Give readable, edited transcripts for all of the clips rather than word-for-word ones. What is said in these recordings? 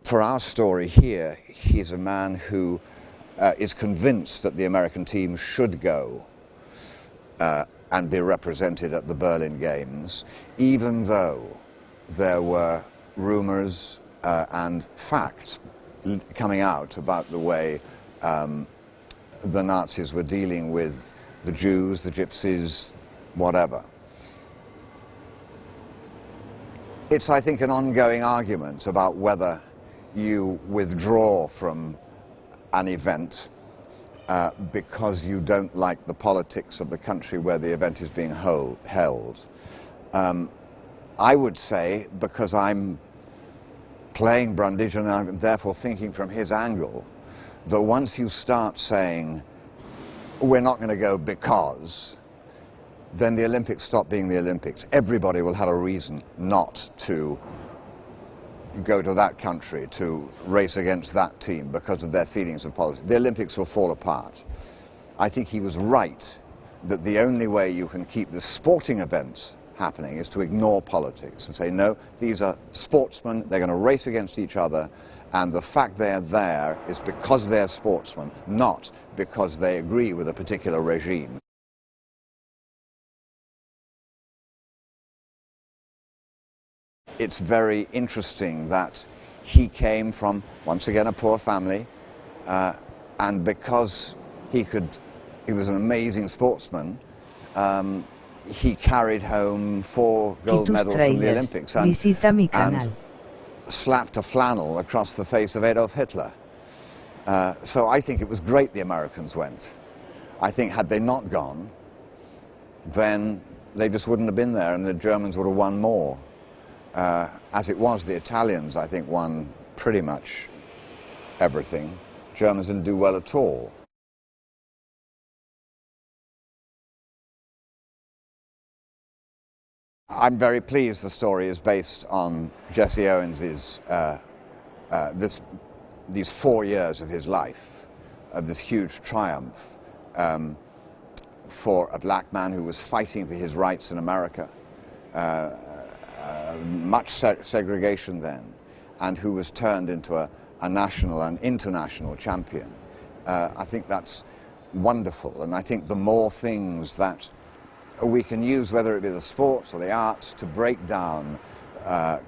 For our story here, he's a man who is convinced that the American team should go and be represented at the Berlin Games, even though there were rumors and facts coming out about the way the Nazis were dealing with the Jews, the Gypsies, whatever. It's, I think, an ongoing argument about whether you withdraw from an event because you don't like the politics of the country where the event is being held. I would say, because I'm playing Brundage and I'm therefore thinking from his angle, that once you start saying, we're not going to go because, then the Olympics stop being the Olympics. Everybody will have a reason not to go to that country to race against that team because of their feelings of politics. The Olympics will fall apart. I think he was right that the only way you can keep the sporting events happening is to ignore politics and say, no, these are sportsmen, they're going to race against each other, and the fact they're there is because they're sportsmen, not because they agree with a particular regime. It's very interesting that he came from, once again, a poor family, and because he was an amazing sportsman, he carried home 4 gold medals from the Olympics and slapped a flannel across the face of Adolf Hitler. So I think it was great the Americans went. I think had they not gone, then they just wouldn't have been there and the Germans would have won more. As it was, the Italians, I think, won pretty much everything. Germans didn't do well at all. I'm very pleased the story is based on Jesse Owens's these 4 years of his life, of this huge triumph for a black man who was fighting for his rights in America. Much segregation then, and who was turned into a national and international champion. I think that's wonderful, and I think the more things that we can use, whether it be the sports or the arts, to break down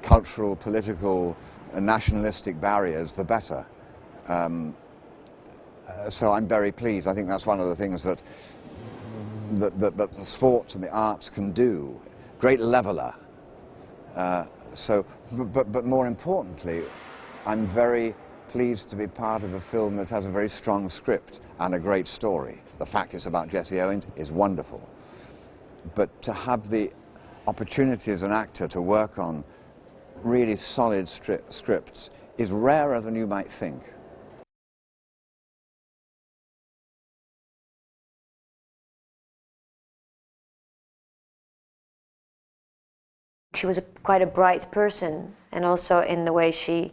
cultural, political, nationalistic barriers, the better. So I'm very pleased. I think that's one of the things that the sports and the arts can do. Great leveler. But more importantly, I'm very pleased to be part of a film that has a very strong script and a great story. The fact it's about Jesse Owens is wonderful. But to have the opportunity as an actor to work on really solid scripts is rarer than you might think. She was quite a bright person, and also in the way she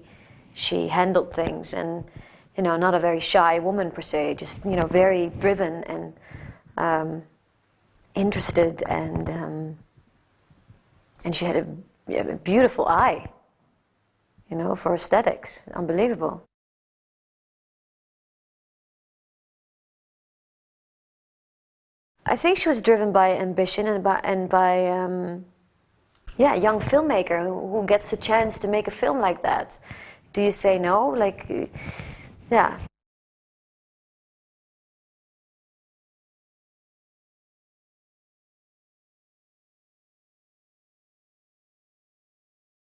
handled things, and not a very shy woman per se, just very driven and interested, and she had a beautiful eye, for aesthetics, unbelievable. I think she was driven by ambition and by a young filmmaker who gets a chance to make a film like that. Do you say no? Yeah.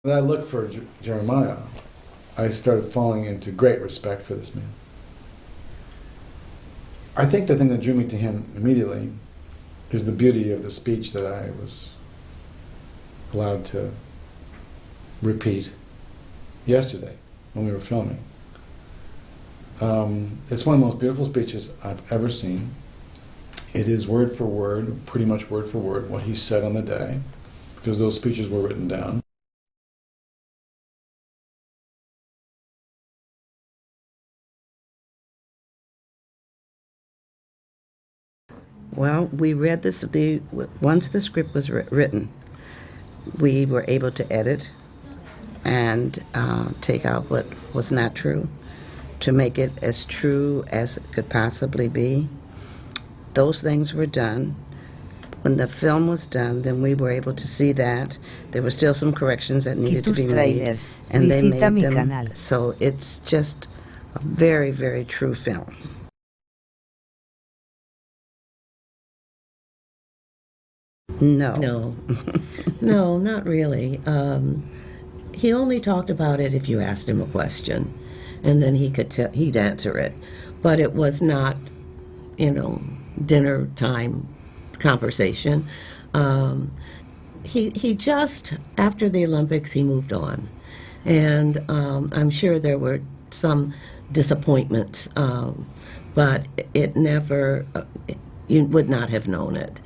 When I looked for Jeremiah, I started falling into great respect for this man. I think the thing that drew me to him immediately is the beauty of the speech that I was allowed to repeat yesterday when we were filming. It's one of the most beautiful speeches I've ever seen. It is word for word, pretty much word for word, what he said on the day, because those speeches were written down. Well, we read this, once the script was written, we were able to edit and take out what was not true to make it as true as it could possibly be. Those things were done. When the film was done, then we were able to see that there were still some corrections that needed to be made, Tráilers. and they Visita made mi them. canal. So it's just a very, very true film. No. No, no, not really. He only talked about it if you asked him a question, and then he'd answer it. But it was not, dinner time conversation. He just, after the Olympics, he moved on, and I'm sure there were some disappointments, but it never. You would not have known it.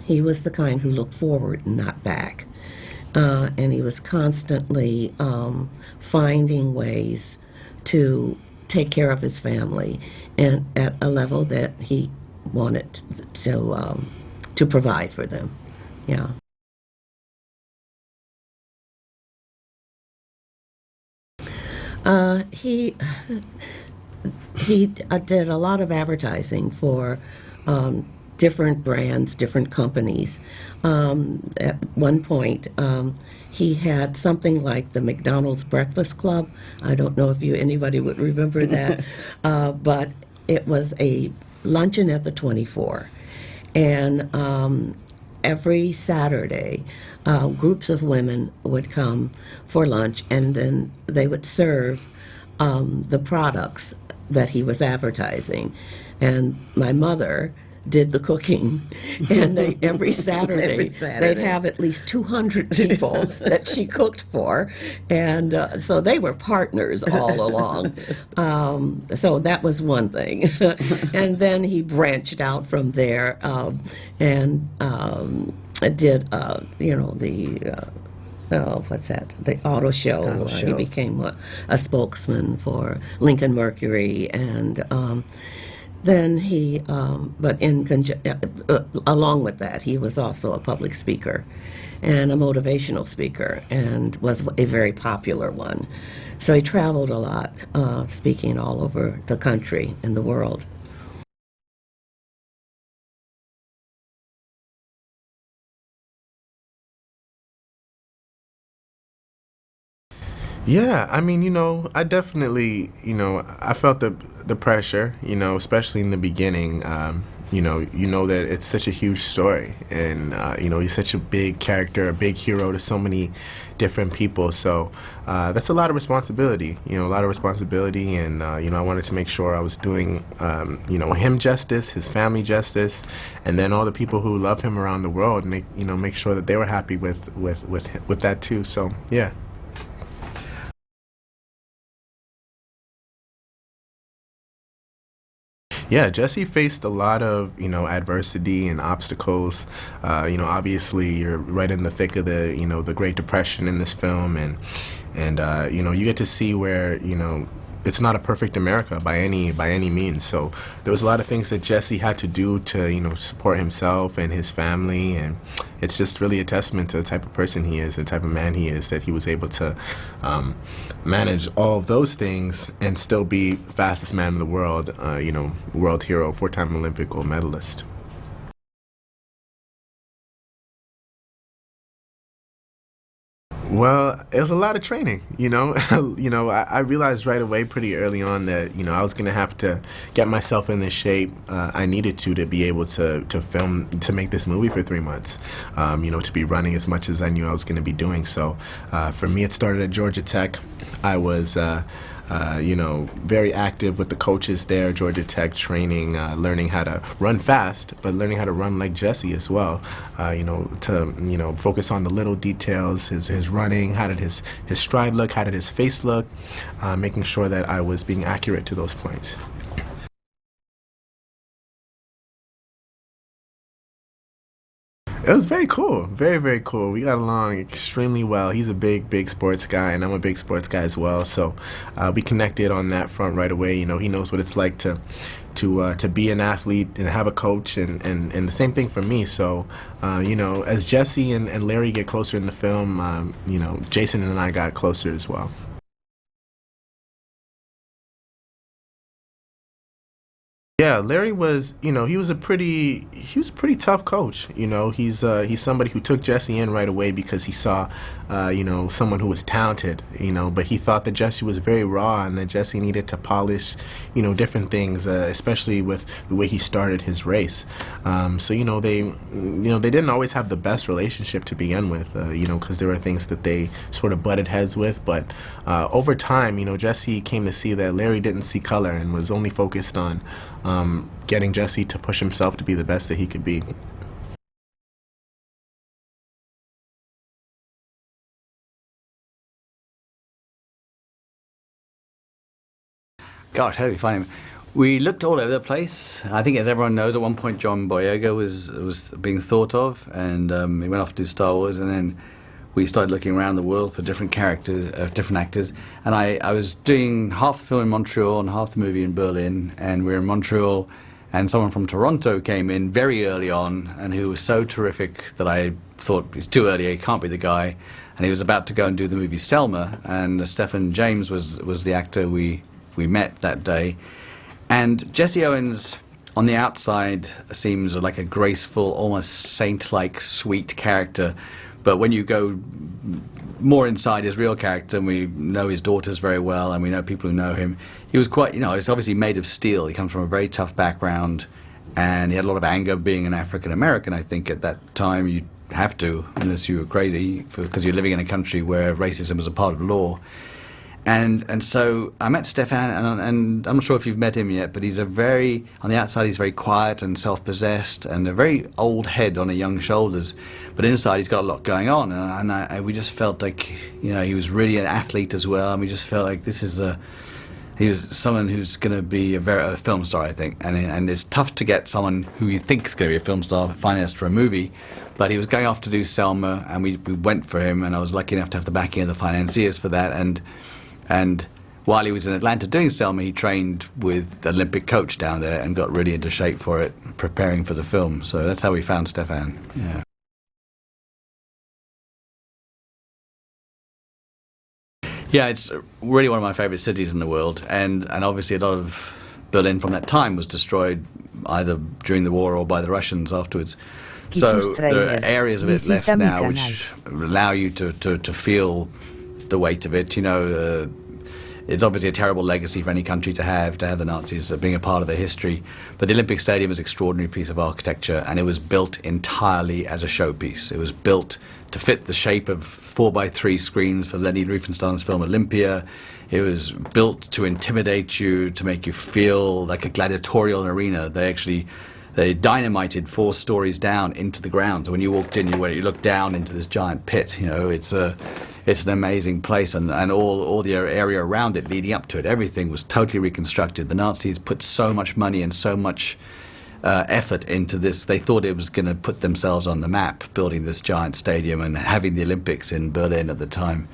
He was the kind who looked forward and not back. And he was constantly finding ways to take care of his family and at a level that he wanted to provide for them. Yeah. He did a lot of advertising for different brands, different companies. At one point, he had something like the McDonald's Breakfast Club. I don't know if anybody would remember that, but it was a luncheon at the 24. And every Saturday, groups of women would come for lunch, and then they would serve the products that he was advertising. And my mother did the cooking, and every Saturday they'd have at least 200 people that she cooked for, and so they were partners all along. So that was one thing. And then he branched out from there and did the auto show. He became a spokesman for Lincoln Mercury, and then he, along with that, he was also a public speaker and a motivational speaker, and was a very popular one. So he traveled a lot, speaking all over the country and the world. Yeah, I mean, I definitely, I felt the pressure, especially in the beginning. You know that it's such a huge story, and he's such a big character, a big hero to so many different people. So that's a lot of responsibility, and I wanted to make sure I was doing, him justice, his family justice, and then all the people who love him around the world. Make sure that they were happy with that too. So yeah. Yeah, Jesse faced a lot of, adversity and obstacles. Obviously you're right in the thick of the Great Depression in this film, and you get to see where, it's not a perfect America by any means. So there was a lot of things that Jesse had to do to, support himself and his family, and it's just really a testament to the type of person he is, the type of man he is, that he was able to manage all of those things and still be fastest man in the world, world hero, 4-time Olympic gold medalist. Well, it was a lot of training, I realized right away pretty early on that, I was going to have to get myself in the shape I needed to be able to film, to make this movie for 3 months, to be running as much as I knew I was going to be doing. So for me, it started at Georgia Tech. I was very active with the coaches there, Georgia Tech, training, learning how to run fast, but learning how to run like Jesse as well, to focus on the little details, his running, how did his stride look, how did his face look, making sure that I was being accurate to those points. It was very cool. Very, very cool. We got along extremely well. He's a big sports guy, and I'm a big sports guy as well. So we connected on that front right away. You know, he knows what it's like to be an athlete and have a coach, and the same thing for me. So, you know, as Jesse and Larry get closer in the film, you know, Jason and I got closer as well. Yeah, Larry was, you know, he was a pretty tough coach. You know, he's somebody who took Jesse in right away because he saw, you know, someone who was talented. You know, but he thought that Jesse was very raw and that Jesse needed to polish, you know, different things, especially with the way he started his race. So you know, they didn't always have the best relationship to begin with. You know, because there were things that they sort of butted heads with. But over time, you know, Jesse came to see that Larry didn't see color and was only focused on getting Jesse to push himself to be the best that he could be. Gosh, how do we find him? We looked all over the place. I think, as everyone knows, at one point John Boyega was being thought of, and he went off to do Star Wars, and then we started looking around the world for different characters, different actors. And I was doing half the film in Montreal and half the movie in Berlin, and we were in Montreal, and someone from Toronto came in very early on, and who was so terrific that I thought, it's too early, he can't be the guy. And he was about to go and do the movie Selma, and Stephen James was the actor we met that day. And Jesse Owens, on the outside, seems like a graceful, almost saint-like, sweet character. But when you go more inside his real character, and we know his daughters very well, and we know people who know him, he was quite, you know, he's obviously made of steel. He comes from a very tough background, and he had a lot of anger being an African American. I think at that time you have to, unless you were crazy, because you're living in a country where racism was a part of law. And so I met Stefan, and I'm not sure if you've met him yet, but he's on the outside he's very quiet and self-possessed and a very old head on a young shoulders, but inside he's got a lot going on, and we just felt like, you know, he was really an athlete as well, and we just felt like he was someone who's going to be a film star, I think, and it's tough to get someone who you think is going to be a film star financed for a movie, but he was going off to do Selma, and we went for him, and I was lucky enough to have the backing of the financiers for that, and while he was in Atlanta doing Selma, he trained with the Olympic coach down there and got really into shape for it, preparing for the film. So that's how we found Stefan. Yeah. Yeah, it's really one of my favorite cities in the world, and obviously a lot of Berlin from that time was destroyed either during the war or by the Russians afterwards. So there are areas of it left now which allow you to feel the weight of it. You know, it's obviously a terrible legacy for any country to have the Nazis being a part of their history. But the Olympic Stadium is an extraordinary piece of architecture, and it was built entirely as a showpiece. It was built to fit the shape of 4x3 screens for Leni Riefenstahl's film Olympia. It was built to intimidate you, to make you feel like a gladiatorial arena. They dynamited 4 stories down into the ground. So when you walked in, you looked down into this giant pit. You know, it's an amazing place, and all the area around it, leading up to it, everything was totally reconstructed. The Nazis put so much money and so much effort into this. They thought it was going to put themselves on the map, building this giant stadium and having the Olympics in Berlin at the time.